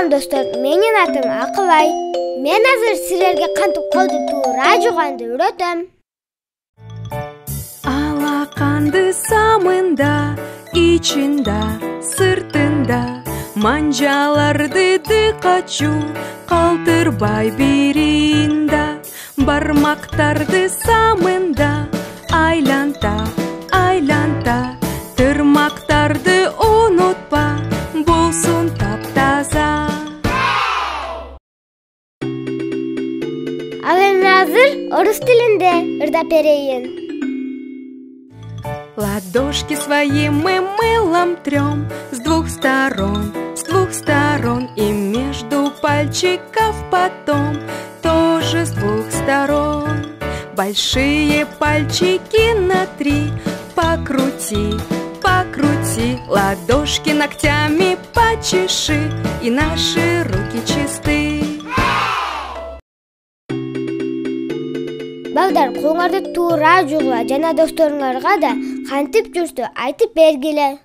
Салам достор, менин атым Акылай. Мен азыр силерге кантип колду туура жуганды үйрөтөм. Алаканды самында, ичинда, сыртында, манжаларды дыкачу, калтырбай биринда, бармактарды самында, айланта, айланта, тырмактарды унутпа, болсун таптаза. Ал эми азыр орус тилинде ырдап берейин. Ладошки свои мы мылом трем с двух сторон, и между пальчиков потом тоже с двух сторон. Большие пальчики на 3 покрути, покрути, ладошки ногтями почеши, и наши руки чисты. Балдар, колуңарды туура жуугула жана досторуңарга да кантип жүрсү айтып бергиле.